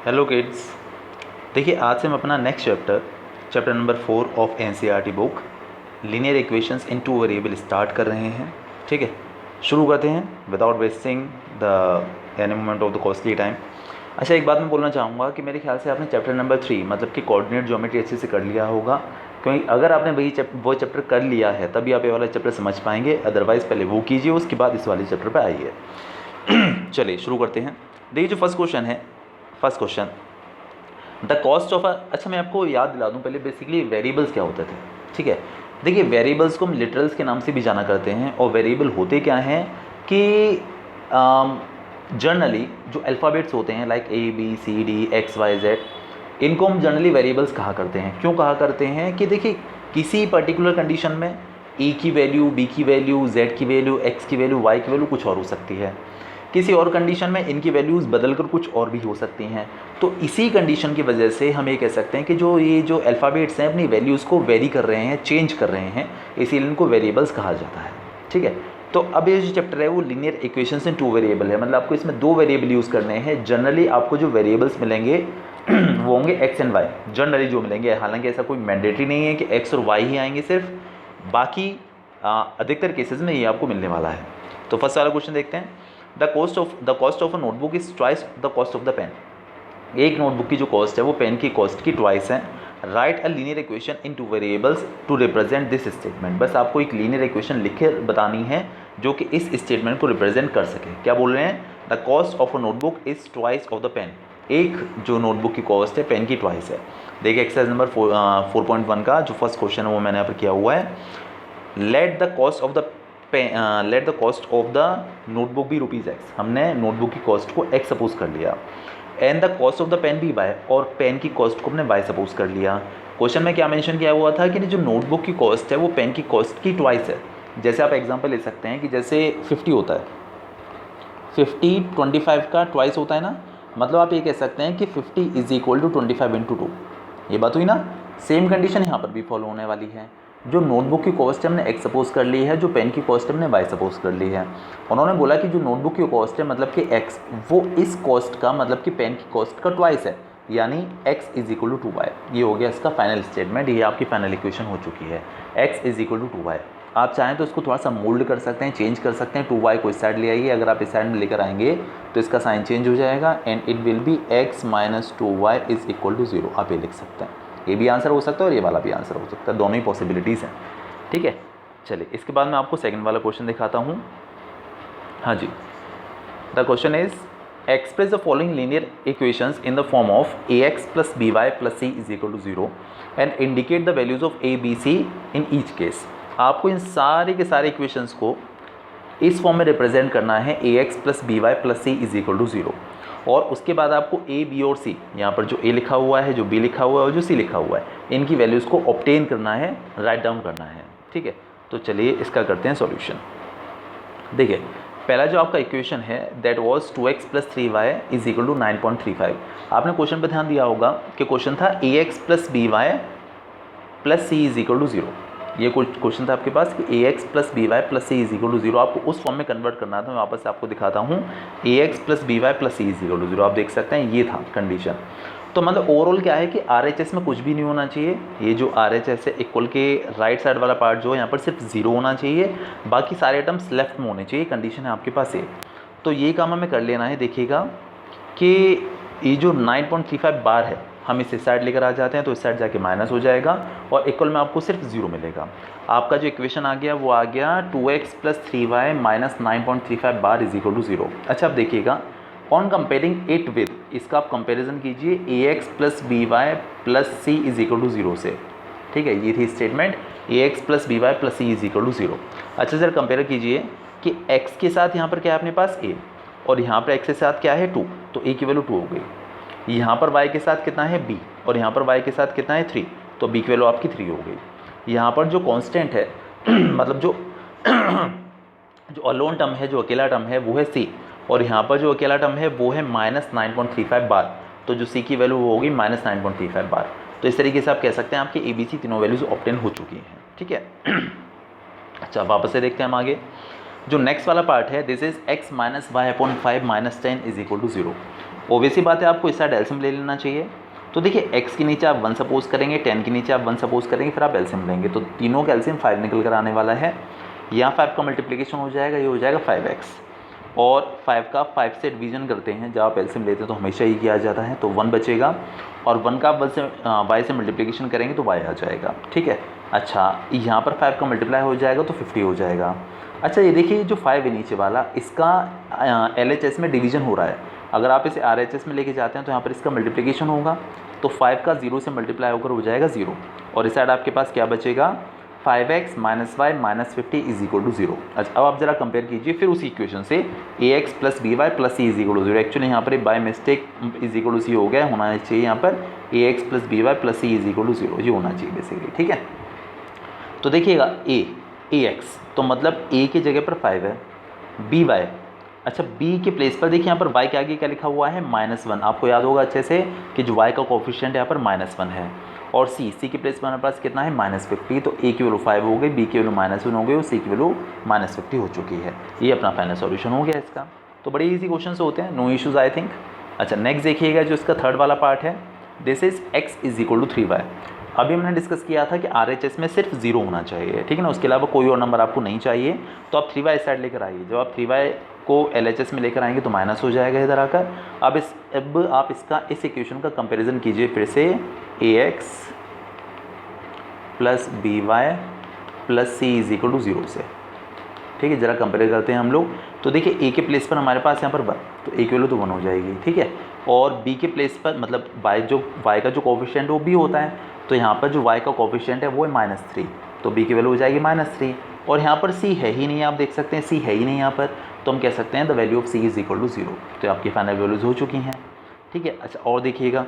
Hello kids. देखिए आज से हम अपना next chapter number 4 of NCERT book linear equations in two variable start कर रहे हैं। ठीक है, शुरू करते हैं without wasting the any moment of the costly time. अच्छा, एक बात मैं बोलना चाहूँगा कि मेरे ख्याल से आपने चैप्टर नंबर 3 मतलब कि कोऑर्डिनेट ज्योमेट्री अच्छे से कर लिया होगा, क्योंकि अगर आपने वो चैप्टर कर लिया है तभी आप ये वाला चैप्टर समझ पाएंगे, अदरवाइज़ पहले वो कीजिए उसके बाद इस वाले चैप्टर पर आइए। चलिए शुरू करते हैं। देखिए जो first question the cost of अच्छा मैं आपको याद दिला दूं पहले बेसिकली वेरिएबल्स क्या होते थे। ठीक है, देखिए वेरिएबल्स को हम लिटरल्स के नाम से भी जाना करते हैं, और वेरिएबल होते क्या हैं कि जनरली जो अल्फ़ाबेट्स होते हैं like A B C D X Y Z, इनको हम जनरली वेरिएबल्स कहा करते हैं। क्यों कहा करते हैं कि देखिए किसी पर्टिकुलर कंडीशन में ए की वैल्यू, बी की वैल्यू, जेड की वैल्यू, एक्स की वैल्यू, वाई की वैल्यू कुछ और हो सकती है, किसी और कंडीशन में इनकी वैल्यूज़ बदलकर कुछ और भी हो सकती हैं। तो इसी कंडीशन की वजह से हम ये कह सकते हैं कि जो अल्फ़ाबेट्स हैं अपनी वैल्यूज़ को वेरी कर रहे हैं, चेंज कर रहे हैं, इसीलिए इनको वेरिएबल्स कहा जाता है। ठीक है, तो अब ये जो चैप्टर है वो लीनियर इक्वेशंस इन टू वेरिएबल है, मतलब आपको इसमें दो वेरिएबल यूज़ करने हैं। जनरली आपको जो वेरिएबल्स मिलेंगे वो होंगे एक्स एंड वाई, जनरली जो मिलेंगे। हालांकि ऐसा कोई मैंडेटरी नहीं है कि एक्स और वाई ही आएंगे सिर्फ, बाकी अधिकतर केसेस में ये आपको मिलने वाला है। तो फर्स्ट वाला क्वेश्चन देखते हैं। The cost of a notebook is twice the cost of the pen. एक नोटबुक की जो कॉस्ट है वो पेन की कॉस्ट की ट्वाइस है। Write a linear equation in two variables to represent this statement. बस आपको एक लीनियर इक्वेशन लिख के बतानी है जो कि इस स्टेटमेंट को रिप्रेजेंट कर सके। क्या बोल रहे हैं? The cost of a notebook is twice of the pen. एक जो नोटबुक की कॉस्ट है पेन की ट्वाइस है। देखिए एक्सरसाइज नंबर 4.1 का जो फर्स्ट क्वेश्चन है वो मैंने यहाँ पर किया हुआ है। Let the cost of the notebook be rupees x. हमने नोटबुक की कॉस्ट को एक्स सपोज कर लिया, and the cost of the pen be y, और पेन की कॉस्ट को हमने वाई सपोज कर लिया। क्वेश्चन में क्या मेंशन किया हुआ था कि जो नोटबुक की कॉस्ट है वो पेन की कॉस्ट की ट्वाइस है। जैसे आप एग्जांपल ले सकते हैं कि जैसे 50 होता है, 50 25 का ट्वाइस होता है ना, मतलब आप ये कह सकते हैं कि 50 इज इक्वल टू 25 इंटू 2। ये बात हुई ना। सेम कंडीशन यहाँ पर भी फॉलो होने वाली है। जो नोटबुक की कॉस्ट है हमने एक्स सपोज कर ली है, जो पेन की कॉस्ट है हमने वाई सपोज कर ली है। उन्होंने बोला कि जो नोटबुक की कॉस्ट है मतलब कि एक्स, वो इस कॉस्ट का मतलब कि पेन की कॉस्ट का ट्वाइस है, यानी x is equal to 2y। ये हो गया इसका फाइनल स्टेटमेंट, ये आपकी फाइनल इक्वेशन हो चुकी है। X is equal to 2y। आप चाहें तो इसको थोड़ा सा मोल्ड कर सकते हैं, चेंज कर सकते हैं। 2y को इस साइड ले आइए, अगर आप इस साइड में लेकर आएंगे तो इसका साइन चेंज हो जाएगा, and it will be x minus 2y is equal to 0। आप ये लिख सकते हैं। ये भी आंसर हो सकता है और ये वाला भी आंसर हो सकता है, दोनों ही पॉसिबिलिटीज़ हैं। ठीक है, चलिए इसके बाद मैं आपको सेकंड वाला क्वेश्चन दिखाता हूँ। हाँ जी, the question is express the following linear equations in the form of ax plus by plus c is equal to 0 and indicate the values of a b c in each case. आपको इन सारे के सारे equations को इस form में represent करना है, ax plus by plus c is equal to 0, और उसके बाद आपको a b और c, यहाँ पर जो a लिखा हुआ है, जो b लिखा हुआ है और जो c लिखा हुआ है, इनकी वैल्यूज़ को ऑब्टेन करना है, राइट डाउन करना है। ठीक है, तो चलिए इसका करते हैं सॉल्यूशन। देखिए पहला जो आपका इक्वेशन है that was 2x plus 3y is equal to 9.35। आपने क्वेश्चन पर ध्यान दिया होगा कि क्वेश्चन था ax plus by plus c is equal to 0। ये क्वेश्चन था आपके पास कि ax plus by plus c is equal to 0। आपको उस फॉर्म में कन्वर्ट करना था। मैं वापस आपको दिखाता हूँ, ax plus by plus c is equal to 0। आप देख सकते हैं ये था कंडीशन। तो मतलब ओवरऑल क्या है कि RHS में कुछ भी नहीं होना चाहिए। ये जो RHS है इक्वल के राइट साइड वाला पार्ट जो है यहाँ पर सिर्फ 0 होना चाहिए, बाकी सारे टर्म्स लेफ्ट में होने चाहिए। कंडीशन है आपके पास ये, तो ये काम हमें कर लेना है। देखिएगा कि ये जो 9.35 बार है हम इस साइड लेकर आ जाते हैं तो इस साइड जाके माइनस हो जाएगा और इक्वल में आपको सिर्फ 0 मिलेगा। आपका जो इक्वेशन आ गया वो आ गया 2x प्लस 3y माइनस 9.35 बार इज इक्वल टू 0। अच्छा अब देखिएगा ऑन कंपेयरिंग इट विद, इसका आप कंपेरिजन कीजिए ax plus by plus c is equal to 0 से। ठीक है, ये थी statement ax plus by plus c is equal to 0। अच्छा सर कंपेयर कीजिए कि x के साथ यहाँ पर क्या है अपने पास a, और यहाँ पर x के साथ क्या है 2, तो a की वैल्यू 2 हो गई। यहाँ पर y के साथ कितना है b, और यहाँ पर y के साथ कितना है 3, तो b की वैल्यू आपकी 3 हो गई। यहाँ पर जो कांस्टेंट है मतलब जो अलोन टर्म है, जो अकेला टर्म है वो है c, और यहाँ पर जो अकेला टर्म है वो है माइनस 9.35 बार, तो जो c की वैल्यू वो होगी माइनस 9.35 बार। तो इस तरीके से आप कह सकते हैं आपकी ABC तीनों वैल्यूज ऑब्टेन हो चुकी हैं। ठीक है, अच्छा वापस से देखते हैं हम आगे। जो नेक्स्ट वाला पार्ट है this is x minus y upon 5 minus 10 is equal to 0। Obviously बात है आपको इस साइड एलसीएम ले लेना चाहिए। तो देखिए x के नीचे आप 1 सपोज करेंगे, 10 के नीचे आप 1 सपोज करेंगे, फिर आप एलसीएम लेंगे तो तीनों का एलसीएम 5 निकल कर आने वाला है। यहाँ 5 का मल्टीप्लिकेशन हो जाएगा, ये हो जाएगा 5x, और 5 का 5 से डिवीजन करते हैं, जब आप एलसीएम लेते हैं तो हमेशा ही किया जाता है, तो 1 बचेगा, और 1 का 1 से y से मल्टीप्लिकेशन करेंगे तो y आ जाएगा। ठीक है, अच्छा यहाँ पर 5 का मल्टीप्लाई हो जाएगा तो 50 हो जाएगा। अच्छा ये देखिए जो 5 है नीचे वाला, इसका LHS में डिवीजन हो रहा है, अगर आप इसे RHS में लेके जाते हैं तो यहाँ पर इसका मल्टीप्लिकेशन होगा, तो 5 का 0 से मल्टीप्लाई होकर हो जाएगा 0, और इस साइड आपके पास क्या बचेगा 5x - y - 50 = 0। अच्छा अब आप जरा कंपेयर कीजिए फिर उसी इक्वेशन से ax + by + c = 0। एक्चुअली यहाँ पर बाय मिस्टेक = c हो गया, होना चाहिए यहाँ पर ax + by + c = 0, ये होना चाहिए बेसिकली। ठीक है, तो देखिएगा ax तो मतलब a की जगह पर 5 है, by अच्छा b के प्लेस पर देखिए यहाँ पर y के आगे क्या लिखा हुआ है -1। आपको याद होगा अच्छे से कि जो y का कोफिशिएंट यहाँ पर -1 है, और c के प्लेस पर हमारे पास कितना है -50, तो a की वैल्यू 5 हो गई, b की वैल्यू -1 हो गई, और c की वैल्यू -50 हो चुकी है। ये अपना फाइनल सॉल्यूशन हो गया इसका। तो बड़े इजी क्वेश्चन होते हैं, नो इश्यूज़ आई थिंक। अच्छा नेक्स्ट देखिएगा जो इसका थर्ड वाला पार्ट है, दिस इज x = 3y। अभी हमने डिस्कस किया था कि RHS में सिर्फ 0 होना चाहिए, ठीक है ना, उसके अलावा कोई और नंबर आपको नहीं चाहिए, तो आप 3y साइड लेकर आइए। जब आप 3y को LHS में लेकर आएंगे तो माइनस हो जाएगा इधर आकर। अब आप इसका इस इक्वेशन का कंपैरिजन कीजिए फिर से, ax + by + c = 0 से। ठीक है, ज़रा कंपेयर करते हैं हम लोग। तो देखिए a के प्लेस पर हमारे पास यहाँ पर 1, तो a की वैल्यू तो 1 हो जाएगी। ठीक है, और b के प्लेस पर मतलब y का जो कोफिशिएंट है वो b होता है, तो यहाँ पर जो y का कोफिशिएंट है वो है -3, तो b की वैल्यू हो जाएगी -3, और यहाँ पर c है ही नहीं, आप देख सकते हैं c है ही नहीं यहाँ पर, तो हम कह सकते हैं द वैल्यू ऑफ c = 0। तो आपकी फाइनल वैल्यूज हो चुकी हैं। ठीक है, अच्छा और देखिएगा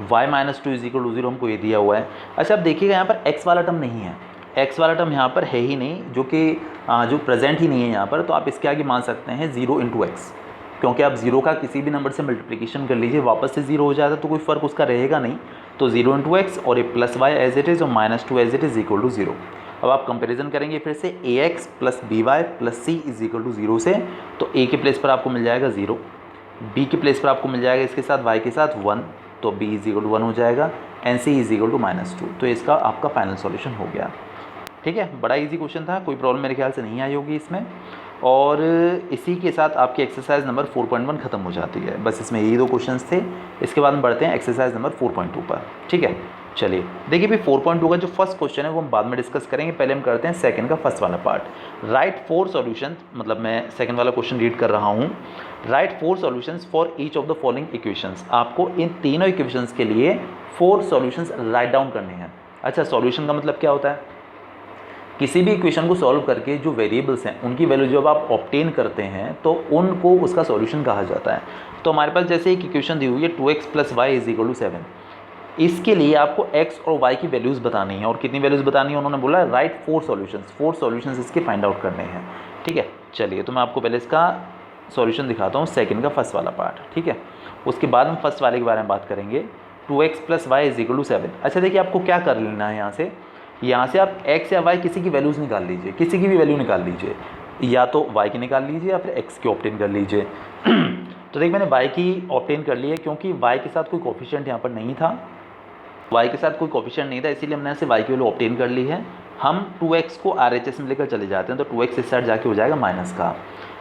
y - 2 = 0 हमको ये दिया हुआ है। अच्छा अब देखिएगा यहाँ पर x वाला टर्म नहीं है, x वाला टर्म यहाँ पर है ही नहीं, जो प्रेजेंट ही नहीं है यहाँ पर, तो आप इसके आगे मान सकते हैं 0 × x, क्योंकि आप 0 का किसी भी नंबर से मल्टीप्लिकेशन कर लीजिए वापस से 0 हो जाता तो कोई फ़र्क उसका रहेगा नहीं, तो 0 × x और ये +y एज इट इज़ और -2 एज इट इज़ = 0। अब आप कंपैरिजन करेंगे फिर से ax + by + c = 0 से, तो a के प्लेस पर आपको मिल जाएगा 0, b के प्लेस पर आपको मिल जाएगा इसके साथ y के साथ 1, तो b = 1 हो जाएगा, एंड c = -2। तो इसका आपका फाइनल सॉल्यूशन हो गया। ठीक है, बड़ा इजी क्वेश्चन था, कोई प्रॉब्लम मेरे ख्याल से नहीं आई होगी इसमें। और इसी के साथ आपकी एक्सरसाइज नंबर 4.1 ख़त्म हो जाती है। बस इसमें यही 2 क्वेश्चंस थे, इसके बाद हम बढ़ते हैं एक्सरसाइज नंबर 4.2 पर। ठीक है, चलिए देखिए भाई 4.2 का जो फर्स्ट क्वेश्चन है वो हम बाद में डिस्कस करेंगे, पहले हम करते हैं सेकंड का फर्स्ट वाला पार्ट। राइट 4 सॉल्यूशन, मतलब मैं सेकंड वाला क्वेश्चन रीड कर रहा हूँ। Right 4 solutions for each of the following equations. आपको इन तीनों इक्वेशंस के लिए 4 सॉल्यूशंस राइट डाउन करने हैं। अच्छा सॉल्यूशन का मतलब क्या होता है, किसी भी इक्वेशन को सॉल्व करके जो वेरिएबल्स हैं उनकी वैल्यू जब आप ऑब्टेन करते हैं तो उनको उसका सॉल्यूशन कहा जाता है। तो हमारे पास जैसे एक इक्वेशन दी हुई है 2x + y = 7, इसके लिए आपको x और y की वैल्यूज़ बतानी है, और कितनी वैल्यूज़ बतानी है उन्होंने बोला राइट 4 सॉल्यूशंस इसके फाइंड आउट करने हैं। ठीक है, चलिए तो मैं आपको पहले इसका सॉल्यूशन दिखाता हूँ, सेकंड का फर्स्ट वाला पार्ट। ठीक है, उसके बाद हम फर्स्ट वाले के बारे में बात करेंगे, 2x + y = 7। अच्छा देखिए आपको क्या कर लेना है, यहाँ से आप x या y किसी की वैल्यूज़ निकाल लीजिए, किसी की भी वैल्यू निकाल लीजिए, या तो y की निकाल लीजिए या फिर x की ऑब्टेन कर लीजिए। तो देखिए मैंने y की ऑब्टेन कर ली है, क्योंकि y के साथ कोई कोफिशिएंट यहाँ पर नहीं था, इसीलिए हमने ऐसे y की वैल्यू ऑब्टेन कर ली है। हम 2x को RHS में लेकर चले जाते हैं, तो 2x इस साइड जाके हो जाएगा माइनस का,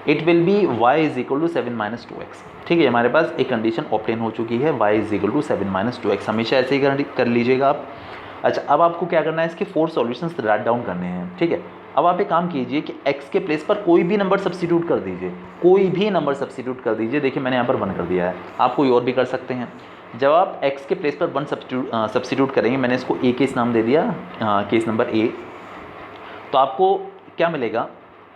it will B y = 7 - 2x। ठीक है, हमारे पास एक कंडीशन ऑब्टेन हो चुकी है, y = 7 - 2x, हमेशा ऐसे ही कर लीजिएगा आप। अच्छा अब आपको क्या करना है, इसके 4 सॉल्यूशंस राइट डाउन करने हैं। ठीक है, अब आप एक काम कीजिए कि x के प्लेस पर कोई भी नंबर सब्स्टिट्यूट कर दीजिए, देखिए मैंने यहाँ पर 1 कर दिया है, आप कोई और भी कर सकते हैं। जब आप x के प्लेस पर 1 सब्स्टिट्यूट करेंगे, मैंने इसको a केस नाम दे दिया, केस नंबर a, तो आपको क्या मिलेगा,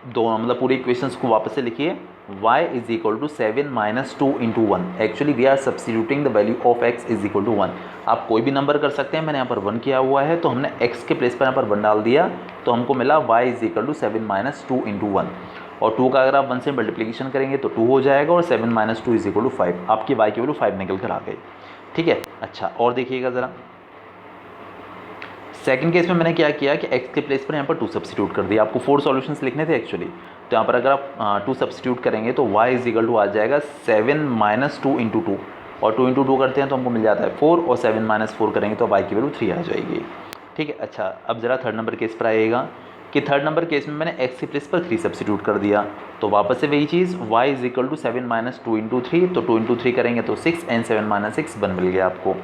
मतलब पूरी इक्वेशंस को वापस से लिखिए, y = 7 - 2 × 1। Actually we are substituting the value of x = 1। आप कोई भी नंबर कर सकते हैं, मैंने यहाँ पर 1 किया हुआ है, तो हमने x के प्लेस पर यहाँ पर 1 डाल दिया, तो हमको मिला y = 7 - 2 × 1, और 2 का अगर आप 1 से मल्टीप्लिकेशन करेंगे तो 2 हो जाएगा, और 7 - 2 = 5। आपकी y की वैल्यू 5 निकल कर आ गई। ठीक है, अच्छा और देखिएगा ज़रा सेकंड केस में मैंने क्या किया कि x के प्लेस पर यहाँ पर 2 सब्स्टिट्यूट कर दिया। आपको 4 सॉल्यूशंस लिखने थे एक्चुअली, तो यहाँ पर अगर आप 2 सब्स्टिट्यूट करेंगे तो y इज इक्वल टू आ जाएगा 7 माइनस 2 इंटू 2, और 2 इंटू 2 करते हैं तो हमको मिल जाता है 4, और 7 माइनस 4 करेंगे तो y की वैल्यू 3 आ जाएगी। ठीक है। अच्छा, अब ज़रा थर्ड नंबर केस पर आइएगा कि थर्ड नंबर केस में मैंने x के प्लेस पर 3 सब्स्टिट्यूट कर दिया, तो वापस से वही चीज़ y is equal to 7 minus 2 into 3, तो 2 इंटू 3 करेंगे तो 6 एंड 7 माइनस 6 1 मिल गया आपको।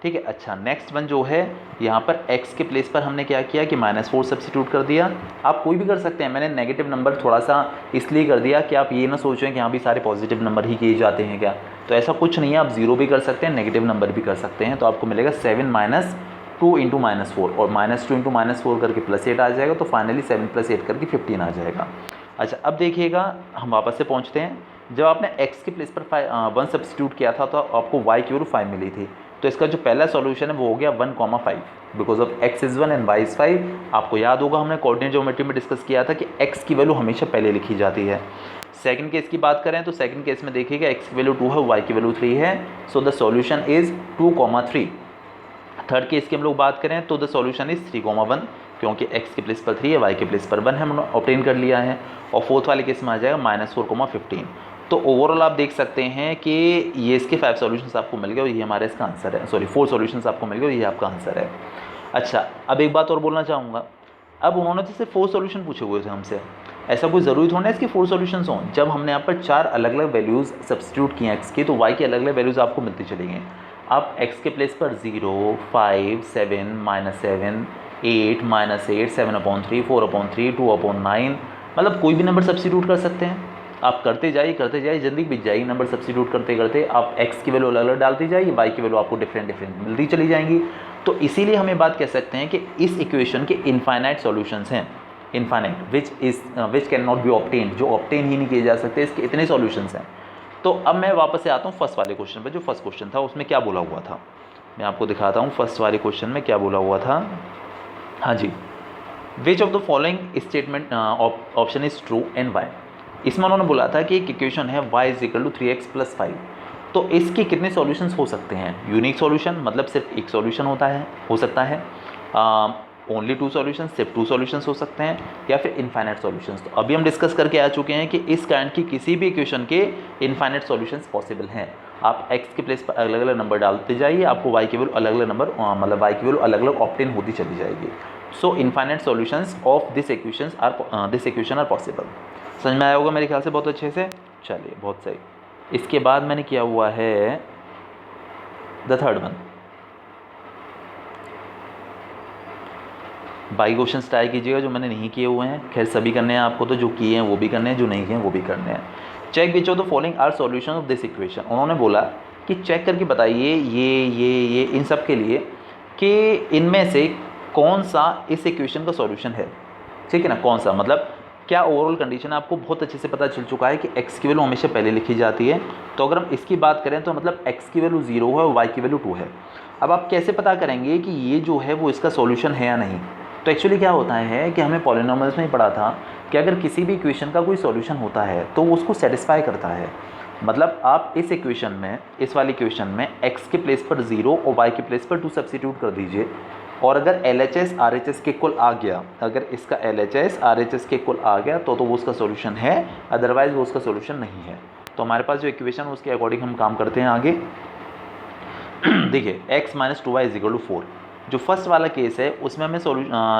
ठीक है। अच्छा, नेक्स्ट वन जो है यहाँ पर x के प्लेस पर हमने क्या किया कि -4 सब्स्टिट्यूट कर दिया। आप कोई भी कर सकते हैं, मैंने नेगेटिव नंबर थोड़ा सा इसलिए कर दिया कि आप ये ना सोचें कि यहाँ भी सारे पॉजिटिव नंबर ही किए जाते हैं क्या, तो ऐसा कुछ नहीं है। आप 0 भी कर सकते हैं, नेगेटिव नंबर भी कर सकते हैं। तो आपको मिलेगा 7 माइनस 2 इंटू -4, और -2 इंटू -4 करके +8 आ जाएगा, तो फाइनली 7 + 8 करके 15 आ जाएगा। अच्छा, अब देखिएगा हम वापस से पहुँचते हैं। जब आपने x के प्लेस पर 1 सब्स्टिट्यूट किया था तो आपको y की वैल्यू 5 मिली थी, तो इसका जो पहला सॉल्यूशन है वो हो गया 1,5 because of x is 1 and y is 5। आपको याद होगा हमने कोऑर्डिनेट ज्योमेट्री में डिस्कस किया था कि x की वैल्यू हमेशा पहले लिखी जाती है। सेकंड केस की बात करें तो सेकंड केस में देखिएगा x की वैल्यू 2 है, y की वैल्यू 3 है, so the solution is 2,3। Third case की हम लोग बात करें तो द सॉल्यूशन इज़ 3,1, क्योंकि x के प्लेस पर 3 है, y के प्लेस पर 1 है, हमने ऑब्टेन कर लिया है। और फोर्थ वाले केस में आ जाएगा -4,15। तो ओवरऑल आप देख सकते हैं कि ये इसके 5 सॉल्यूशंस आपको मिल गए और ये हमारा इसका आंसर है, सॉरी 4 सॉल्यूशंस आपको मिल गए और ये आपका आंसर है। अच्छा, अब एक बात और बोलना चाहूँगा, अब उन्होंने तो सिर्फ 4 सॉल्यूशन पूछे हुए थे हमसे, ऐसा कोई ज़रूरी थोड़ा है इसके 4 सॉल्यूशंस हों। जब हमने यहाँ पर 4 अलग अलग वैल्यूज़ सब्स्टिट्यूट किए x की, तो y की अलग अलग वैल्यूज़ आपको मिलती चली गई। आप x के प्लेस पर 0, 5, 7, -7, 8, -8, 7/3, 4/3, 2/9, मतलब कोई भी नंबर सब्स्टिट्यूट कर सकते हैं। आप करते जाइए ज़िंदगी बीत जाएगी नंबर सब्स्टिट्यूट करते करते। आप x की वैल्यू अलग अलग डालती जाइए, y की वैल्यू आपको डिफरेंट मिलती चली जाएंगी। तो इसीलिए हम ये बात कह सकते हैं कि इस इक्वेशन के इनफाइनाइट सॉल्यूशंस हैं, infinite which can not be obtained, जो ऑब्टेन ही नहीं किए जा सकते, इसके इतने सॉल्यूशंस हैं। तो अब मैं वापस से आता हूँ फर्स्ट वाले क्वेश्चन पर। जो फर्स्ट क्वेश्चन था उसमें क्या बोला हुआ था, मैं आपको दिखाता हूँ फर्स्ट वाले क्वेश्चन में क्या बोला हुआ था। हाँ जी, which of the following statement option is true and why. इसमें उन्होंने बोला था कि एक इक्वेशन है y is equal to 3x + 5, तो इसके कितने सॉल्यूशंस हो सकते हैं। यूनिक सॉल्यूशन मतलब सिर्फ एक सॉल्यूशन हो सकता है, ओनली 2 सॉल्यूशन सिर्फ 2 सॉल्यूशंस हो सकते हैं, या फिर इनफाइनाइट सॉल्यूशंस। तो अभी हम डिस्कस करके आ चुके हैं कि इस काइंड की किसी भी इक्वेशन के इनफाइनाइट सॉल्यूशंस पॉसिबल हैं। आप x के प्लेस पर अलग अलग नंबर डालते जाइए, आपको y की वैल्यू अलग अलग नंबर मतलब y की वैल्यू अलग अलग ऑब्टेन होती चली जाएगी। So infinite solutions of this equation are possible. समझ में आया होगा मेरे ख्याल से बहुत अच्छे से। चलिए, बहुत सही। इसके बाद मैंने किया हुआ है the third one. By question try कीजिएगा जो मैंने नहीं किए हुए हैं, खैर सभी करने हैं आपको, तो जो किए हैं वो भी करने हैं, जो नहीं किए हैं वो भी करने हैं। Check which of the following are solution of this equation. उन्होंने बोला कि चेक करके बताइए ये इन सब के लिए कि इनमें से कौन सा इस इक्वेशन का सॉल्यूशन है। ठीक है ना, कौन सा मतलब क्या ओवरऑल कंडीशन आपको बहुत अच्छे से पता चल चुका है कि x की वैल्यू हमेशा पहले लिखी जाती है। तो अगर हम इसकी बात करें तो मतलब x की वैल्यू 0 है और y की वैल्यू 2 है। अब आप कैसे पता करेंगे कि ये जो है वो इसका सॉल्यूशन है या नहीं। तो एक्चुअली क्या होता है कि हमें पॉलिनॉमियल्स में ही पढ़ा था कि अगर किसी भी इक्वेशन का कोई सॉल्यूशन होता है तो वो उसको सेटिस्फाई करता है। मतलब आप इस इक्वेशन में, इस वाली इक्वेशन में x के प्लेस पर 0 और y के प्लेस पर 2 सब्स्टिट्यूट कर दीजिए, और अगर LHS RHS के इक्वल आ गया, अगर इसका LHS RHS के इक्वल आ गया तो वो उसका सॉल्यूशन है, अदरवाइज वो उसका सॉल्यूशन नहीं है। तो हमारे पास जो इक्वेशन है उसके अकॉर्डिंग हम काम करते हैं आगे। देखिए x - 2y = 4, जो फर्स्ट वाला केस है उसमें हमें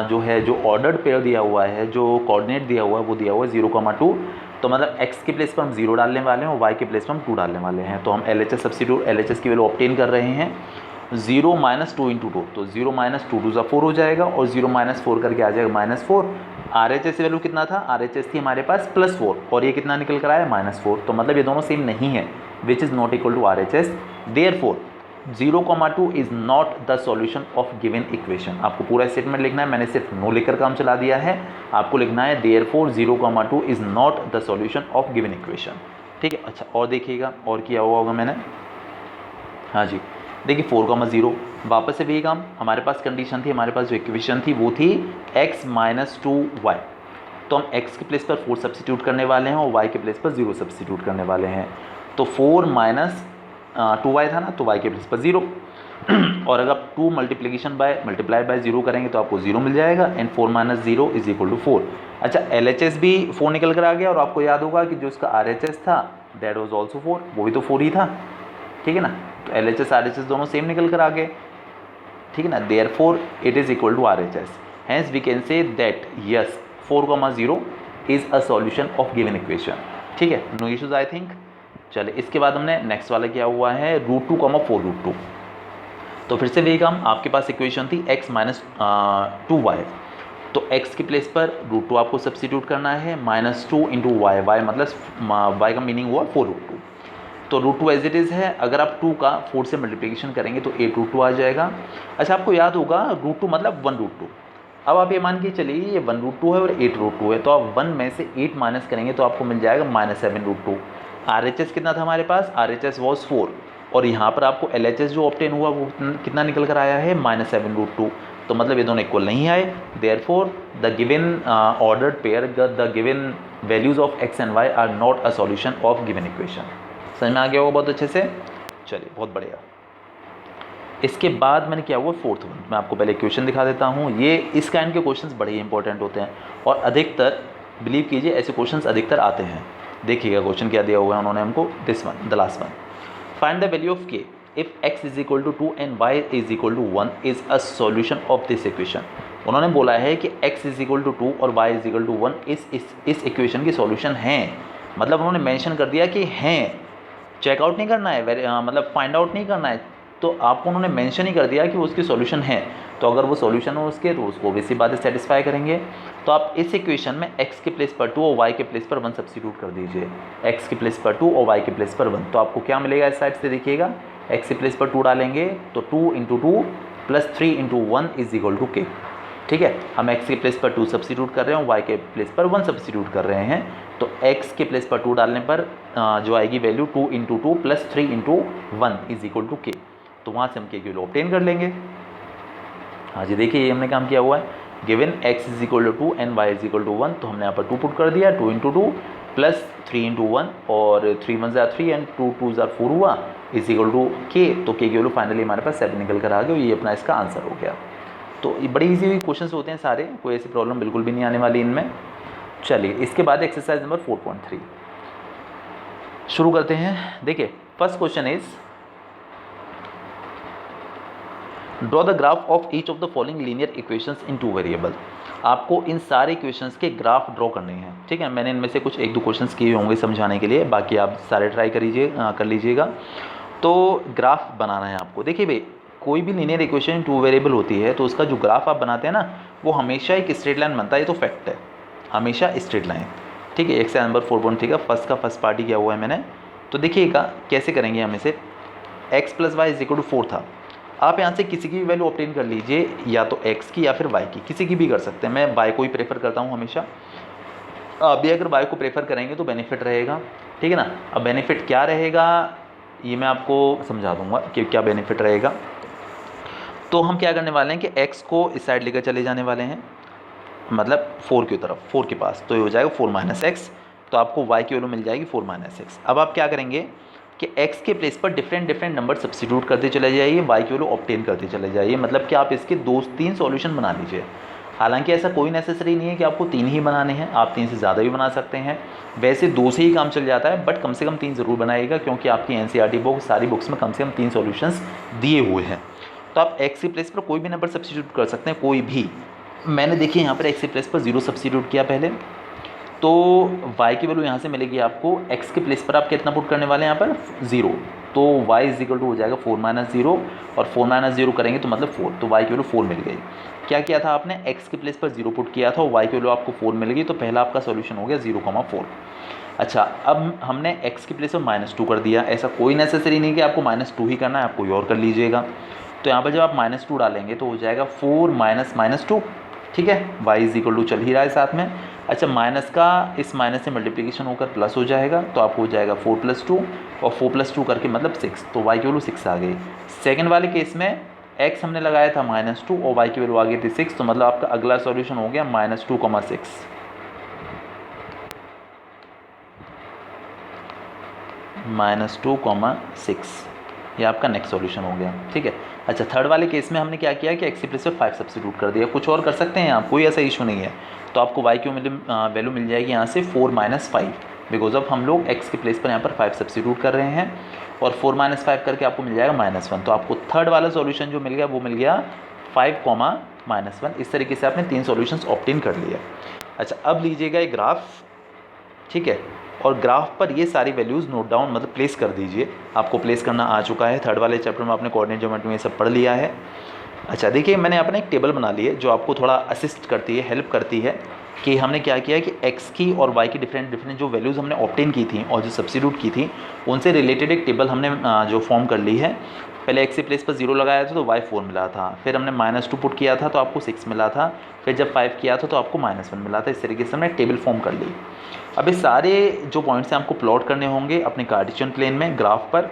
जो है जो ऑर्डर्ड पेयर दिया हुआ है, जो कोऑर्डिनेट दिया हुआ है वो दिया हुआ है 0,2। तो मतलब x के प्लेस पर हम 0 डालने वाले हैं और y के प्लेस पर हम 2 डालने वाले हैं। तो हम LHS सब्स्टिट्यूट LHS की वैल्यू ऑब्टेन कर रहे हैं। 0 - 2 × 2, तो 0 - 2 = 4 हो जाएगा, और 0 - 4 करके आ जाएगा -4। RHS वैल्यू कितना था, RHS थी हमारे पास +4, और ये कितना निकल कर आया -4। तो मतलब ये दोनों सेम नहीं है, which is not equal to RHS। Therefore 0,2 is not the solution of given equation. आपको पूरा स्टेटमेंट लिखना है, मैंने सिर्फ नो लिखकर काम चला दिया है। आपको लिखना है therefore 0,2 is not the solution of given equation. ठीक है। अच्छा, और देखिएगा और किया हुआ होगा मैंने। हाँ जी, देखिए 4,0, वापस से वही काम, हमारे पास कंडीशन थी, हमारे पास जो इक्वेशन थी वो थी x - 2y। तो हम x के प्लेस पर 4 सब्स्टिट्यूट करने वाले हैं और y के प्लेस पर 0 सब्स्टिट्यूट करने वाले हैं। तो 4 - 2y था ना, तो y के प्लेस पर 0। और अगर आप 2 मल्टीप्लाइड बाय 0 करेंगे तो आपको 0 मिल जाएगा and 4 minus 0 is equal to 4। अच्छा LHS भी 4 निकल कर आ गया और आपको याद होगा कि जो इसका RHS था दैट वाज आल्सो 4, वो भी तो 4 ही था, ठीक है ना। तो LHS RHS दोनों सेम निकल कर आ गए, ठीक है ना। Therefore it is equal to RHS, hence we can say that yes 4,0 is a solution of given equation, ठीक है। No issues I think. चलिए इसके बाद हमने नेक्स्ट वाला क्या हुआ है √2, 4√2। तो फिर से वही काम, आपके पास इक्वेशन थी x माइनस 2y, तो x के प्लेस पर √2 आपको सब्स्टिट्यूट करना है, -2 इंटू वाई, वाई मतलब y का मीनिंग हुआ 4√2। तो √2 एज इट इज़ है, अगर आप 2 का 4 से मल्टीप्लिकेशन करेंगे तो 8√2 आ जाएगा। अच्छा आपको याद होगा √2 मतलब 1√2। अब आप ये मान के चलिए ये 1√2 है और 8√2 है, तो आप 1 में से 8 माइनस करेंगे तो आपको मिल जाएगा -7√2। RHS कितना था हमारे पास, RHS वॉज 4, और यहाँ पर आपको LHS जो ऑब्टेन हुआ वो कितना निकल कर आया है -7√2। तो मतलब ये दोनों इक्वल नहीं आए, therefore the given ordered pair, the given values of x and y are not a solution of given equation. समझ में आ गया होगा बहुत अच्छे से। चलिए बहुत बढ़िया। इसके बाद मैंने क्या हुआ फोर्थ वन, मैं आपको पहले क्वेश्चन दिखा देता हूँ। ये इस काइंड के क्वेश्चंस बड़े ही इंपॉर्टेंट होते हैं और अधिकतर बिलीव कीजिए ऐसे क्वेश्चंस अधिकतर आते हैं। देखिएगा क्वेश्चन क्या दिया हुआ है उन्होंने हमको, this one the last one, find the value of k if x is equal to 2 and y is equal to 1 is a solution of this equation. उन्होंने बोला है कि x इज इक्वल टू 2 और y इज इक्वल टू 1 इस equation की solution हैं, मतलब उन्होंने मेंशन कर दिया कि हैं, चेकआउट नहीं करना है, मतलब फाइंड आउट नहीं करना है, तो आपको उन्होंने मेंशन ही कर दिया कि वो उसकी सॉल्यूशन है। तो अगर वो सॉल्यूशन हो उसके तो उसको वैसी बातें सेटिस्फाई करेंगे। तो आप इस इक्वेशन में x के प्लेस पर 2 और y के प्लेस पर 1 सब्स्टिट्यूट कर दीजिए, x के प्लेस पर 2 और y के प्लेस पर 1, तो आपको क्या मिलेगा इस साइड से देखिएगा, x के प्लेस पर 2 डालेंगे तो 2 into 2 plus 3 into 1 is equal to k, ठीक है। हम x के प्लेस पर 2 सब्स्टिट्यूट कर रहे हैं, y के प्लेस पर 1 सब्स्टिट्यूट कर रहे हैं, तो x के प्लेस पर 2 डालने पर जो आएगी value 2 into 2 plus 3 into 1 is equal to k, तो वहाँ से हम k की वैल्यू ऑब्टेन कर लेंगे। हाँ जी देखिए ये हमने काम किया हुआ है, given x is equal to 2 and y is equal to 1, तो हमने यहाँ पर 2 पुट कर दिया, 2 इंटू 2 प्लस 3 इंटू 1 और 3 1 ज़ा 3 एंड 2 2 ज़ा 4 हुआ इज इक्वल टू k, तो k की वैल्यू फाइनली हमारे पास 7 निकल कर आ गया, ये अपना इसका आंसर हो गया। तो ये बड़ी इजी क्वेश्चन होते हैं सारे, कोई ऐसी प्रॉब्लम बिल्कुल भी नहीं आने वाली इनमें। चलिए इसके बाद एक्सरसाइज नंबर 4.3 शुरू करते हैं। देखिए first question is draw the graph of each of the following linear equations in 2 variable. आपको इन सारे इक्वेशंस के ग्राफ ड्रॉ करने हैं, ठीक है। मैंने इनमें से कुछ 1-2 क्वेश्चंस किए होंगे समझाने के लिए, बाकी आप सारे ट्राई कर लीजिएगा। तो ग्राफ बनाना है आपको। देखिए भाई कोई भी लीनियर इक्वेशन 2 वेरिएबल होती है तो उसका जो ग्राफ आप बनाते हैं ना वो हमेशा एक स्ट्रेट लाइन बनता है, ये तो फैक्ट है, हमेशा स्ट्रेट लाइन, ठीक है। एक्सरसाइज नंबर 4.3 का फर्स्ट पार्टी किया हुआ है मैंने। तो देखिएगा कैसे करेंगे हम इसे, x plus y is equal to 4 था, आप यहाँ से किसी की भी वैल्यू ऑब्टेन कर लीजिए, या तो x की या फिर y की, किसी की भी कर सकते हैं। मैं y को ही प्रेफर करता हूँ हमेशा, आप भी अगर y को प्रेफर करेंगे तो बेनिफिट रहेगा, ठीक है ना। अब बेनिफिट क्या रहेगा ये मैं आपको समझा दूंगा कि क्या बेनिफिट रहेगा। तो हम क्या करने वाले हैं कि x को इस साइड लेकर चले जाने वाले हैं, मतलब 4 की तरफ, 4 के पास, तो ये हो जाएगा 4 माइनस एक्स, तो आपको y की वैल्यू मिल जाएगी 4 माइनस एक्स। अब आप क्या करेंगे कि x के प्लेस पर डिफरेंट नंबर सब्स्टिट्यूट करते चले जाइए, y की वैल्यू ऑब्टेन करते चले जाइए, मतलब कि आप इसके 2-3 सॉल्यूशन बना लीजिए। हालांकि ऐसा कोई नेसेसरी नहीं है कि आपको 3 ही बनाने हैं, आप 3 से ज़्यादा भी बना सकते हैं, वैसे 2 से ही काम चल जाता है, बट कम से कम 3 ज़रूर बनाइएगा क्योंकि आपकी NCERT बुक सारी बुक्स में कम से कम 3 सॉल्यूशंस दिए हुए हैं। तो आप x के प्लेस पर कोई भी नंबर सब्स्टिट्यूट कर सकते हैं, कोई भी। मैंने देखिए यहाँ पर x के प्लेस पर 0 सब्स्टिट्यूट किया पहले, तो y की वैल्यू यहाँ से मिलेगी आपको, x के प्लेस पर आप कितना पुट करने वाले हैं यहाँ पर 0, तो y इज इक्वल टू हो जाएगा 4 माइनस 0, और 4 माइनस 0 करेंगे तो मतलब 4, तो y की वैल्यू 4 मिल गई। क्या किया था आपने, x के प्लेस पर 0 पुट किया था और y की वैल्यू आपको 4 मिल गई, तो पहला आपका सॉल्यूशन हो गया 0,4। अच्छा अब हमने x के प्लेस पर -2 कर दिया, ऐसा कोई नेसेसरी नहीं कि आपको -2 ही करना है, आप कोई और कर लीजिएगा। तो यहाँ पर जब आप -2 डालेंगे तो हो जाएगा 4 माइनस -2, ठीक है, y इज इक्वल टू चल ही रहा है साथ में। अच्छा माइनस का इस माइनस से मल्टीप्लिकेशन होकर प्लस हो जाएगा, तो आपको हो जाएगा 4 + 2 और 4 + 2 करके मतलब 6, तो y की वैल्यू 6 आ गई। सेकंड वाले केस में x हमने लगाया था -2 और y की वैल्यू आ गई थी 6, तो मतलब आपका अगला सॉल्यूशन हो गया -2,6, -2,6, ये आपका नेक्स्ट सॉल्यूशन हो गया, ठीक है। अच्छा, थर्ड वाले केस में हमने क्या किया कि एक्स की प्लेस पर 5 सब्स्टिट्यूट कर दिया। कुछ और कर सकते हैं आप, कोई ऐसा इशू नहीं है। तो आपको वाई की वैल्यू मिल जाएगी यहाँ से 4 - 5, बिकॉज ऑफ हम लोग एक्स की प्लेस पर यहाँ पर 5 सब्स्टिट्यूट कर रहे हैं, और 4 - 5 करके आपको मिल जाएगा -1। तो आपको थर्ड वाला सॉल्यूशन जो मिल गया वो मिल गया 5, -1। इस तरीके से आपने 3 सॉल्यूशंस ऑब्टेन कर लिए। अच्छा, अब लीजिएगा एक ग्राफ, ठीक है, और ग्राफ पर ये सारी वैल्यूज़ नोट डाउन मतलब प्लेस कर दीजिए। आपको प्लेस करना आ चुका है, थर्ड वाले चैप्टर में आपने कोऑर्डिनेट ज्योमेट्री में ये सब पढ़ लिया है। अच्छा, देखिए मैंने अपना एक टेबल बना ली है जो आपको थोड़ा असिस्ट करती है, हेल्प करती है कि हमने क्या किया कि x की और y की डिफरेंट जो वैल्यूज़ हमने ऑब्टेन की थी और जो सब्स्टिट्यूट की थी उनसे रिलेटेड एक टेबल हमने जो फॉर्म कर ली है। पहले x की प्लेस पर 0 लगाया था तो y 4 मिला था, फिर हमने -2 पुट किया था तो आपको 6 मिला था, फिर जब 5 किया था तो आपको -1 मिला था। इस तरीके से हमने टेबल फॉर्म कर ली। अब इस सारे जो पॉइंट्स हैं आपको प्लॉट करने होंगे अपने कार्टेशियन प्लेन में, ग्राफ पर।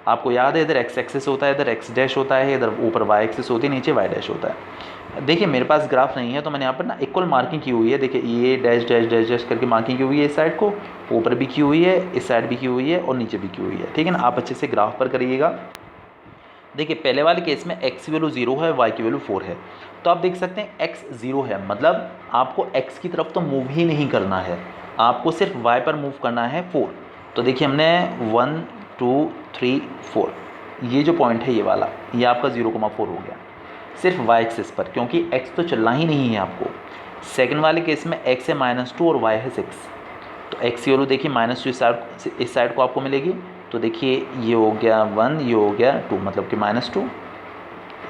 आपको याद है इधर x एक्सिस होता है, इधर x डैश होता है, इधर ऊपर y एक्सिस होती है, नीचे y डैश होता है। देखिए मेरे पास ग्राफ नहीं है तो मैंने यहाँ पर ना इक्वल मार्किंग की हुई है। देखिए ये डैश डैश डैश डैश करके मार्किंग की हुई है, इस साइड को ऊपर भी की हुई है, इस साइड भी की हुई है और नीचे भी की हुई है, ठीक है ना। आप अच्छे से ग्राफ पर करिएगा। देखिए पहले वाले केस में x की वैल्यू 0 है, y की वैल्यू 4 है, तो आप देख सकते हैं x 0 है, मतलब आपको x की तरफ तो मूव ही नहीं करना है, आपको सिर्फ y पर मूव करना है 4। तो देखिए हमने 1 2 3 4 ये जो पॉइंट है ये वाला, ये आपका 0,4 हो गया सिर्फ y एक्सिस पर, क्योंकि x तो चलना ही नहीं है आपको। सेकंड वाले केस में x है -2 और y है 6, तो x की वैल्यू देखिए -2 इस साइड को आपको मिलेगी। तो देखिए ये हो गया 1, ये हो गया 2, मतलब कि -2,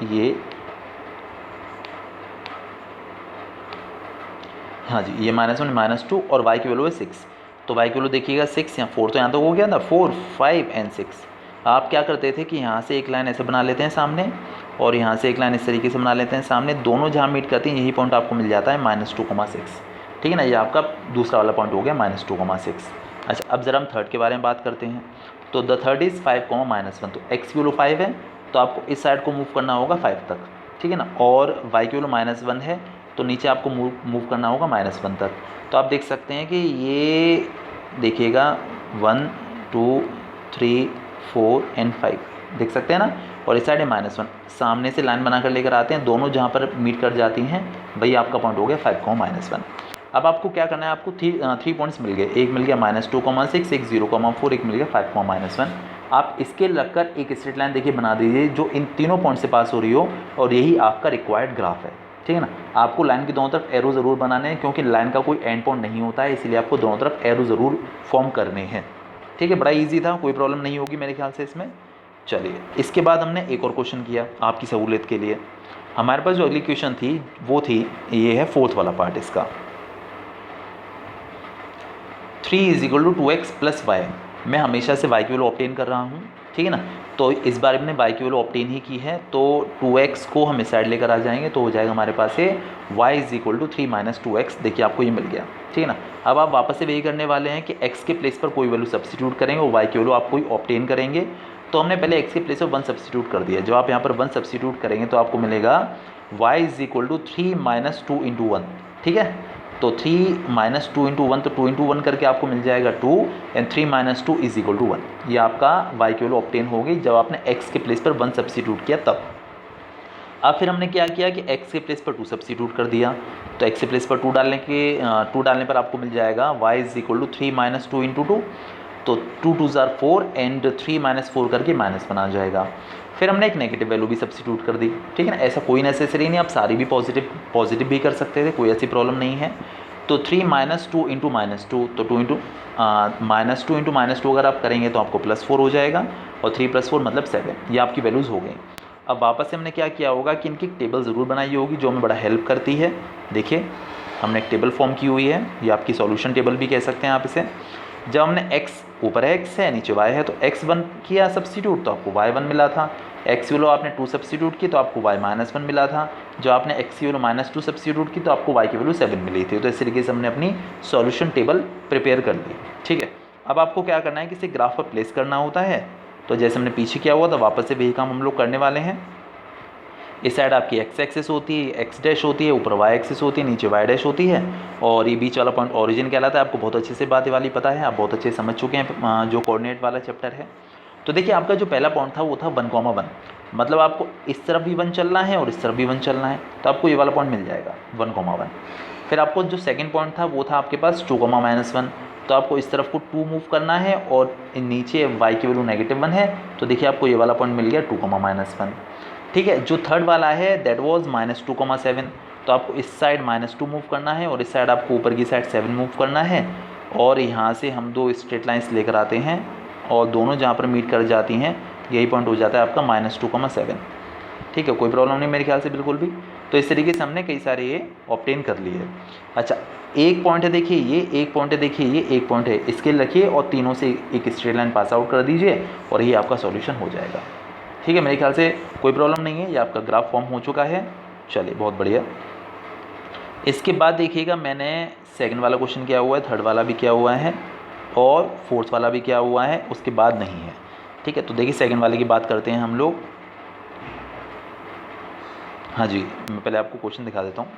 ये हाँ जी, ये -1 -2 और y की वैल्यू है 6। तो y की वैल्यू देखिएगा 6 या 4, तो यहाँ तो हो गया ना 4 5 एंड 6। आप क्या करते थे कि यहाँ से एक लाइन ऐसे बना लेते हैं सामने, और यहाँ से एक लाइन इस तरीके से बना लेते हैं सामने, दोनों जहाँ मीट करती हैं यही पॉइंट आपको मिल जाता है -2,6, ठीक है ना। ये आपका दूसरा वाला पॉइंट हो गया -2,6। अच्छा, अब ज़रा हम थर्ड के बारे में बात करते हैं। तो द थर्ड इज़ 5, -1। तो x की वैल्यू 5 है तो आपको इस साइड को मूव करना होगा 5 तक, ठीक है ना, और y की वैल्यू -1 है तो नीचे आपको मूव करना होगा -1 तक। तो आप देख सकते हैं कि ये देखिएगा 1 2 3 4 एंड 5 देख सकते हैं ना, और इस साइड है -1, सामने से लाइन बनाकर लेकर आते हैं, दोनों जहाँ पर मीट कर जाती हैं भाई आपका पॉइंट हो गया 5, -1। अब आपको क्या करना है, आपको 3 पॉइंट्स मिल गए, एक मिल गया -2,6, एक 0,4, एक मिल गया 5, -1। आप इसके लगकर एक स्ट्रेट लाइन देखिए बना दीजिए जो इन तीनों पॉइंट से पास हो रही हो, और यही आपका रिक्वायर्ड ग्राफ है, ठीक है ना। आपको लाइन की दोनों तरफ एरो ज़रूर बनाने हैं, क्योंकि लाइन का कोई एंड पॉइंट नहीं होता है, इसीलिए आपको दोनों तरफ एरो ज़रूर फॉर्म करने हैं, ठीक है। बड़ा ईजी था, कोई प्रॉब्लम नहीं होगी मेरे ख्याल से इसमें। चलिए, इसके बाद हमने एक और क्वेश्चन किया आपकी सहूलियत के लिए। हमारे पास जो अगली क्वेश्चन थी वो थी, ये है फोर्थ वाला पार्ट इसका, 3 = 2x + y। मैं हमेशा से y की वैल्यू ऑब्टेन कर रहा हूँ, ठीक है ना। तो इस बार हमने y की वैल्यू ऑब्टेन ही की है, तो 2x को हम इस साइड लेकर आ जाएंगे तो हो जाएगा हमारे पास ये y = 3 - 2x। देखिए आपको ये मिल गया, ठीक है ना। अब आप वापस से वही करने वाले हैं कि x के प्लेस पर कोई वैल्यू सब्स्टिट्यूट करेंगे और y की वैल्यू आप कोई ऑब्टेन करेंगे। तो हमने पहले x के प्लेस पर 1 सब्स्टिट्यूट कर दिया। जब आप यहाँ पर 1 सब्स्टिट्यूट करेंगे तो आपको मिलेगा y = 3 - 2 × 1, ठीक है। तो 3 - 2 × 1, तो 2 × 1 करके आपको मिल जाएगा 2, एंड 3 - 2 = 1। ये आपका y की वैल्यू ऑब्टेन हो गई जब आपने x के प्लेस पर 1 सब्स्टिट्यूट किया तब। अब फिर हमने क्या किया कि x के प्लेस पर 2 सब्स्टिट्यूट कर दिया। तो x के प्लेस पर 2 डालने पर आपको मिल जाएगा y = 3 - 2 × 2, तो 2 2 ज़ार 4 एंड 3 - 4 करके -1 आ जाएगा। फिर हमने एक नेगेटिव वैल्यू भी सब्स्टिट्यूट कर दी, ठीक है ना। ऐसा कोई नेसेसरी नहीं, आप सारी भी पॉजिटिव भी कर सकते थे, कोई ऐसी प्रॉब्लम नहीं है। तो 3 - 2 × -2, तो -2 × -2 अगर आप करेंगे तो आपको +4 हो जाएगा, और 3 + 4 मतलब 7। ये आपकी वैल्यूज़ हो गई। अब वापस से हमने क्या किया होगा कि इनकी टेबल ज़रूर बनाई होगी जो हमें बड़ा हेल्प करती है। देखिए हमने एक टेबल फॉर्म की हुई है, ये आपकी सॉल्यूशन टेबल भी कह सकते हैं आप इसे। जब हमने x ऊपर है x है नीचे y है, तो x1 किया सब्स्टिट्यूट तो आपको y1 मिला था, x वैल्यू आपने 2 सब्स्टिट्यूट की तो आपको y -1 मिला था, जो आपने x की वैल्यू -2 सब्स्टिट्यूट की तो आपको y की वैल्यू 7 मिली थी। तो इस तरीके से हमने अपनी सॉल्यूशन टेबल प्रिपेयर कर ली, ठीक है। अब आपको क्या करना है कि इसे ग्राफ पर प्लेस करना होता है। तो जैसे हमने पीछे किया हुआ था वापस से वही काम हम लोग करने वाले हैं। इस साइड आपकी x एक्सिस होती है, x डैश होती है, ऊपर y एक्सिस होती है, नीचे y डैश होती है, और ये बीच वाला पॉइंट ओरिजिन कहलाता है। आपको बहुत अच्छे से बात वाली पता है, आप बहुत अच्छे से समझ चुके हैं जो कोऑर्डिनेट वाला चैप्टर है। तो देखिए आपका जो पहला पॉइंट था वो था 1,1, मतलब आपको इस तरफ भी 1 चलना है और इस तरफ भी 1 चलना है, तो आपको ये वाला पॉइंट मिल जाएगा 1,1। फिर आपको जो सेकंड पॉइंट था वो था आपके पास 2,-1, तो आपको इस तरफ को 2 मूव करना है और नीचे y की वैल्यू -1 है, तो देखिए आपको ये वाला पॉइंट मिल गया 2,-1। ठीक है, जो थर्ड वाला है दैट वाज -2,7, तो आपको इस साइड -2 मूव करना है और इस साइड आपको ऊपर की साइड 7 मूव करना है, और यहाँ से हम 2 स्ट्रेट लाइंस लेकर आते हैं और दोनों जहाँ पर मीट कर जाती हैं यही पॉइंट हो जाता है आपका -2,7। ठीक है, कोई प्रॉब्लम नहीं मेरे ख्याल से बिल्कुल भी। तो इस तरीके से हमने कई सारे ये ऑब्टेन कर लिए। अच्छा, एक पॉइंट है देखिए, ये एक पॉइंट है देखिए, ये एक पॉइंट है, इसके रखिए और तीनों से एक स्ट्रेट लाइन पास आउट कर दीजिए और ये आपका सॉल्यूशन हो जाएगा। ठीक है, मेरे ख्याल से कोई प्रॉब्लम नहीं है, ये आपका ग्राफ फॉर्म हो चुका है। चलिए, बहुत बढ़िया। इसके बाद देखिएगा मैंने सेकंड वाला क्वेश्चन किया हुआ है, थर्ड वाला भी किया हुआ है और फोर्थ वाला भी किया हुआ है, उसके बाद नहीं है। ठीक है, तो देखिए सेकंड वाले की बात करते हैं हम लोग। हाँ जी, मैं पहले आपको क्वेश्चन दिखा देता हूँ।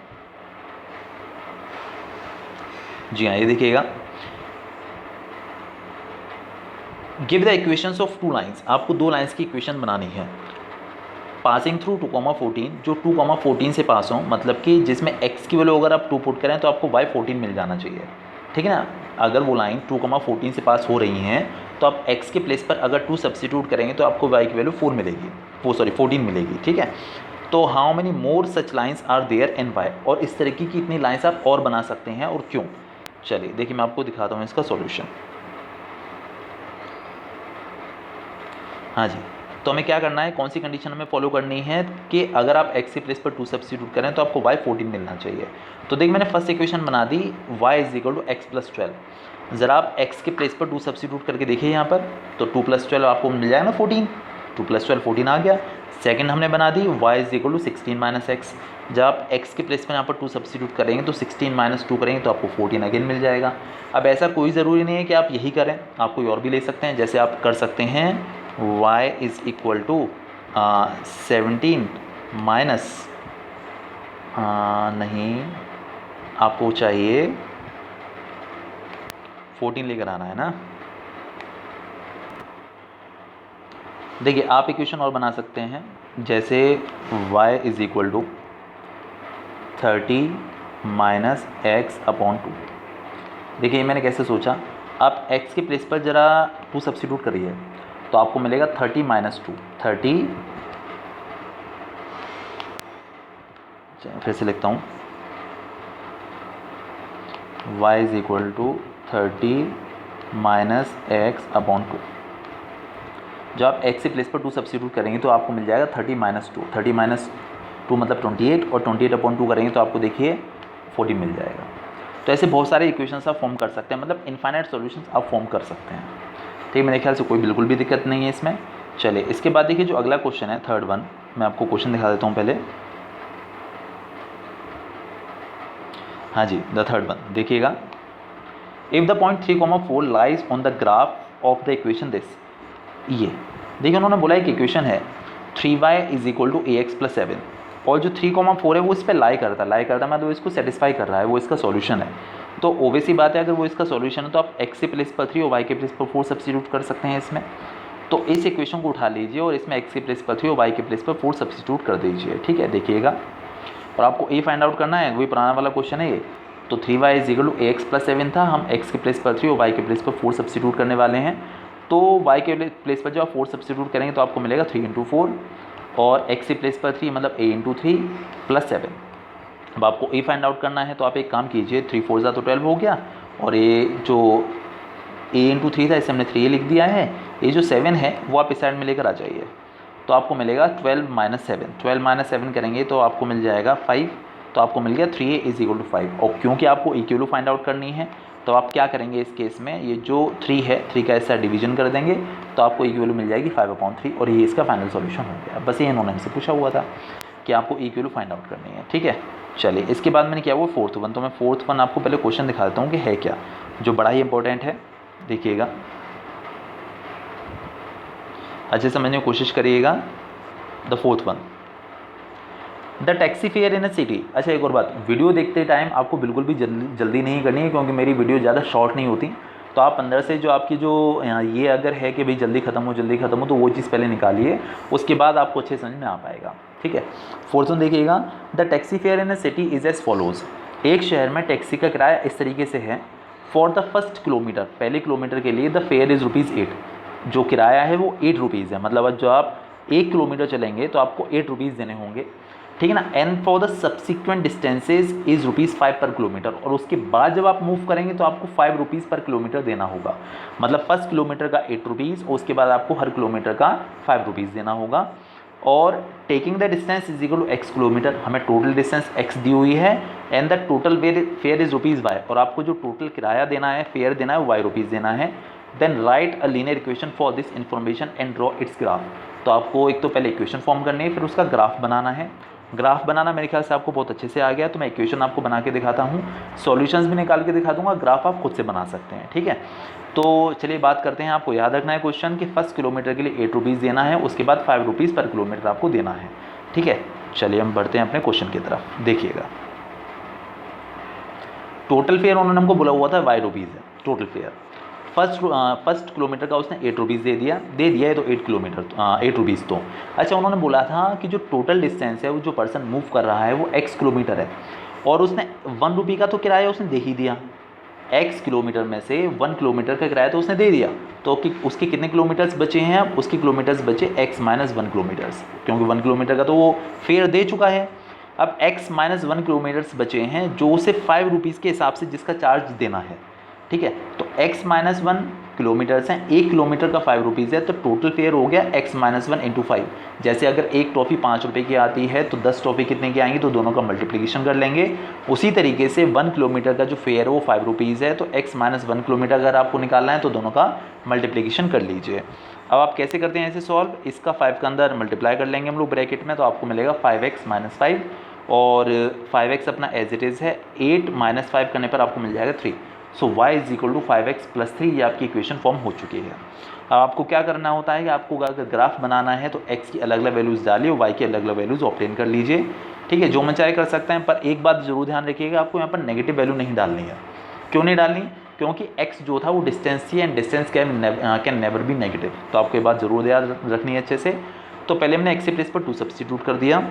जी हाँ, ये देखिएगा, give the equations of 2 lines, आपको 2 लाइंस की इक्वेशन बनानी है। पासिंग थ्रू 2,14, जो 2,14 से पास हो, मतलब कि जिसमें x की वैल्यू अगर आप 2 पुट करें तो आपको y14 मिल जाना चाहिए। ठीक है ना, अगर वो लाइन 2,14 से पास हो रही हैं तो आप x के प्लेस पर अगर 2 सब्सिट्यूट करेंगे तो आपको y की वैल्यू 4 मिलेगी, 14 मिलेगी। ठीक है, तो how many more such lines are there and y, और इस तरीके की इतनी लाइन्स आप और बना सकते हैं और क्यों। चलिए देखिए मैं आपको दिखाता हूँ इसका सॉल्यूशन। हाँ जी, तो हमें क्या करना है, कौन सी कंडीशन हमें फॉलो करनी है कि अगर आप x के प्लेस पर 2 सब्सिट्यूट करें तो आपको y14 मिलना चाहिए। तो देखिए मैंने फर्स्ट इक्वेशन बना दी, y = x + 12। ज़रा आप x के प्लेस पर 2 सब्सिट्यूट करके देखिए यहाँ पर, तो 2 + 12 आपको मिल जाएगा ना 14, 2 + 12 14 आ गया। सेकंड हमने बना दी y = 16 - x, जब आप x के प्लेस पर यहाँ पर 2 सब्सिट्यूट करेंगे तो 16 - 2 करेंगे तो आपको 14 अगेन मिल जाएगा। अब ऐसा कोई ज़रूरी नहीं है कि आप यही करें, आप कोई और भी ले सकते हैं। जैसे आप कर सकते हैं y = 17 माइनस, नहीं, आपको चाहिए 14 लेकर आना है ना। देखिए आप इक्वेशन और बना सकते हैं, जैसे y = 30 - x/2। देखिए मैंने कैसे सोचा, आप x के प्लेस पर ज़रा 2 सब्सिट्यूट करिए तो आपको मिलेगा 30 - 2, 30, फिर से लिखता हूँ, y = 30 - x/2। जब आप x के प्लेस पर 2 सब्सिट्यूट करेंगे तो आपको मिल जाएगा 30 - 2, 30 - 2 मतलब 28, और 28/2 करेंगे तो आपको देखिए 40 मिल जाएगा। तो ऐसे बहुत सारे इक्वेशंस आप फॉर्म कर सकते हैं, मतलब इनफाइनाइट सॉल्यूशंस आप फॉर्म कर सकते हैं। ठीक, मेरे ख्याल से कोई बिल्कुल भी दिक्कत नहीं है इसमें। चलिए इसके बाद देखिए जो अगला क्वेश्चन है, थर्ड वन, मैं आपको क्वेश्चन दिखा देता हूँ पहले। हाँ जी, द थर्ड वन देखिएगा, if the point 3,4 lies on the graph of the equation this, ये देखिए उन्होंने बोला एक इक्वेशन है 3y = ax + 7, और जो 3,4 है वो इस पर लाई करता है, मतलब इसको सेटिस्फाई कर रहा है, वो इसका सॉल्यूशन है। तो ओबियसली बात है, अगर वो इसका सॉल्यूशन है तो आप x के प्लेस पर 3 और y के प्लेस पर 4 सब्सिट्यूट कर सकते हैं इसमें। तो इस इक्वेशन को उठा लीजिए और इसमें x के प्लेस पर 3 और y के प्लेस पर 4 सब्सिट्यूट कर दीजिए। ठीक है, देखिएगा, और आपको a फाइंड आउट करना है, वही पुराना वाला क्वेश्चन है ये। तो 3y = ax + 7 था, हम x के प्लेस पर 3 और y के प्लेस पर 4 सब्सिट्यूट करने वाले हैं। तो y के प्लेस पर जब आप 4 सब्सिट्यूट करेंगे तो आपको मिलेगा 3 × 4, और x के प्लेस पर 3 मतलब a × 3 + 7। अब आपको a फाइंड आउट करना है, तो आप एक काम कीजिए, 3 4 ज़ा तो 12 हो गया, और ये जो a × 3 था इसे हमने 3a लिख दिया है, ये जो 7 है वो आप इस साइड में लेकर आ जाइए, तो आपको मिलेगा 12 - 7, 12 - 7 करेंगे तो आपको मिल जाएगा 5, तो आपको मिल गया 3a = 5। और क्योंकि आपको e की वैल्यू फाइंड आउट करनी है तो आप क्या करेंगे इस केस में, ये जो 3 है 3 का ऐसा डिवीजन कर देंगे तो आपको e की वैल्यू मिल जाएगी 5/3, और ये इसका फाइनल सॉल्यूशन हो गया। बस ये इन्होंने हमसे पूछा हुआ था कि आपको e की वैल्यू फाइंड आउट करनी है। ठीक है, चलिए इसके बाद मैंने किया वो फोर्थ वन, तो मैं फोर्थ वन आपको पहले क्वेश्चन दिखा देता हूँ कि है क्या, जो बड़ा ही इंपॉर्टेंट है। देखिएगा, अच्छे समझने की कोशिश करिएगा। The fourth one, the taxi fare in a city. अच्छा एक और बात, वीडियो देखते टाइम आपको बिल्कुल भी जल्दी नहीं करनी है, क्योंकि मेरी वीडियो ज़्यादा शॉर्ट नहीं होती, तो आप अंदर से जो आपकी जो ये अगर है कि भाई जल्दी ख़त्म हो तो वो चीज़ पहले निकालिए, उसके बाद आपको अच्छे समझ में आ पाएगा। ठीक है। फोर्थ वन देखिएगा, the taxi fare in a city is as follows. एक शहर में टैक्सी का किराया इस तरीके से है, फॉर द फर्स्ट किलोमीटर, पहले किलोमीटर के लिए द फेयर इज़ ₹8, जो किराया है वो ₹8 है। मतलब जो आप 1 किलोमीटर चलेंगे तो आपको ₹8 देने होंगे, ठीक है ना। And for the subsequent distances is ₹5 पर किलोमीटर, और उसके बाद जब आप मूव करेंगे तो आपको ₹5 पर किलोमीटर देना होगा। मतलब फर्स्ट किलोमीटर का ₹8 और उसके बाद आपको हर किलोमीटर का ₹5 देना होगा। और taking the distance is equal to x kilometre, हमें टोटल डिस्टेंस x दी हुई है, and the total fare is ₹y, और आपको जो टोटल किराया देना है, फेयर देना है, ₹y देना है। Then write a linear equation for this information and draw its graph. तो आपको एक तो पहले इक्वेशन फॉर्म करनी है, फिर उसका ग्राफ बनाना है। ग्राफ बनाना मेरे ख्याल से आपको बहुत अच्छे से आ गया, तो मैं इक्वेशन आपको बना के दिखाता हूँ, सॉल्यूशंस भी निकाल के दिखा दूंगा, ग्राफ आप खुद से बना सकते हैं। ठीक है। तो चलिए बात करते हैं। आपको याद रखना है क्वेश्चन कि फर्स्ट किलोमीटर के लिए ₹8 देना है, उसके बाद ₹5 पर किलोमीटर आपको देना है। ठीक है। चलिए हम बढ़ते हैं अपने क्वेश्चन की तरफ। देखिएगा, टोटल फेयर उन्होंने हमको बोला हुआ था ₹y है टोटल फेयर। फर्स्ट किलोमीटर का उसने ₹8 दे दिया है, तो 8 किलोमीटर ₹8 तो अच्छा। उन्होंने बोला था कि जो टोटल डिस्टेंस है, वो जो पर्सन मूव कर रहा है वो x किलोमीटर है, और उसने ₹1 का तो किराया उसने दे ही दिया। x किलोमीटर में से 1 किलोमीटर का किराया तो उसने दे दिया, तो उसके कितने किलोमीटर्स बचे हैं? अब उसके किलोमीटर्स बचे x - 1 किलोमीटर्स, क्योंकि 1 किलोमीटर का तो वो फेयर दे चुका है। अब x - 1 किलोमीटर्स बचे हैं, जो उसे ₹5 के हिसाब से जिसका चार्ज देना है। ठीक है। तो x - 1 किलोमीटर्स हैं, 1 किलोमीटर का ₹5 है, तो टोटल फेयर हो गया x - 1 × 5। जैसे अगर एक टॉफ़ी ₹5 की आती है तो 10 टॉफ़ी कितने की आएंगी, तो दोनों का मल्टीप्लिकेशन कर लेंगे। उसी तरीके से 1 किलोमीटर का जो फेयर है वो ₹5 है, तो x - 1 किलोमीटर अगर आपको निकालना है तो दोनों का मल्टीप्लिकेशन कर लीजिए। अब आप कैसे करते हैं इसे सॉल्व? इसका 5 का अंदर मल्टीप्लाई कर लेंगे हम लोग ब्रैकेट में, तो आपको मिलेगा 5x - 5, और 5x अपना एज इट इज़ है, 8 - 5 करने पर आपको मिल जाएगा 3। सो y = 5x + 3, ये आपकी इक्वेशन फॉर्म हो चुकी है। अब आपको क्या करना होता है कि आपको अगर ग्राफ बनाना है तो x की अलग अलग वैल्यूज़ डालिए, y की अलग अलग वैल्यूज़ ऑब्टेन कर लीजिए। ठीक है। जो मन चाहे कर सकते हैं, पर एक बात ज़रूर ध्यान रखिएगा, आपको यहाँ पर नेगेटिव वैल्यू नहीं डालनी है। क्यों नहीं डालनी? क्योंकि x जो था वो डिस्टेंस थी, and distance can never be negative. तो आपको ये बात ज़रूर याद रखनी है अच्छे से। तो पहले हमने x के प्लेस पर 2 सब्स्टिट्यूट कर दिया,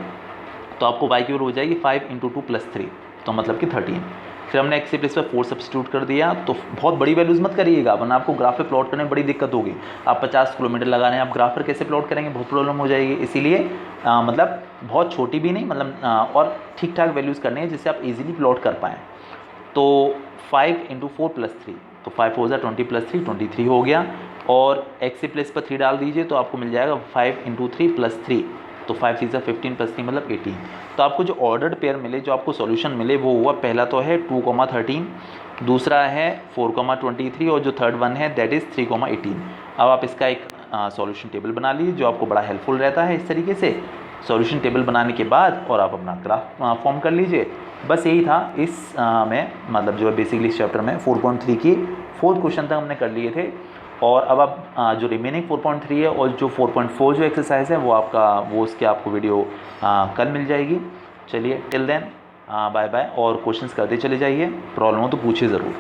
तो आपको y की वैल्यू हो जाएगी 5 × 2 + 3, तो मतलब कि 13। फिर हमने x के प्लेस पर 4 सब्स्टिट्यूट कर दिया, तो बहुत बड़ी वैल्यूज़ मत करिएगा, वरना आपको ग्राफ पे प्लॉट करने में बड़ी दिक्कत होगी। आप 50 किलोमीटर लगा रहे हैं, आप ग्राफ पर कैसे प्लॉट करेंगे? बहुत प्रॉब्लम हो जाएगी। इसीलिए मतलब बहुत छोटी भी नहीं, मतलब और ठीक ठाक वैल्यूज़ करनी है जिससे आप इजीली प्लॉट कर पाएँ। तो 5 × 4 + 3, तो 5 4 = 20 + 3 23 हो गया, और x के प्लेस पर 3 डाल दीजिए, तो आपको मिल जाएगा 5 × 3 + 3, तो 5 3 15 + 3 मतलब 18। तो आपको जो ऑर्डर्ड पेयर मिले, जो आपको सॉल्यूशन मिले, वो हुआ, पहला तो है 2,13, दूसरा है 4,23, और जो थर्ड वन है दैट इज़ 3,18। अब आप इसका एक सॉल्यूशन टेबल बना लीजिए, जो आपको बड़ा हेल्पफुल रहता है। इस तरीके से सॉल्यूशन टेबल बनाने के बाद और आप अपना ग्राफ फॉर्म कर लीजिए। बस यही था इस में, मतलब जो है बेसिकली इस चैप्टर में 4.3 की 4th क्वेश्चन तक हमने कर लिए थे। और अब आप जो रिमेनिंग 4.3 है और जो 4.4 जो एक्सरसाइज है वो उसके आपको वीडियो कल मिल जाएगी। चलिए टिल देन बाय बाय, और क्वेश्चंस करते चले जाइए, प्रॉब्लम हो तो पूछिए ज़रूर।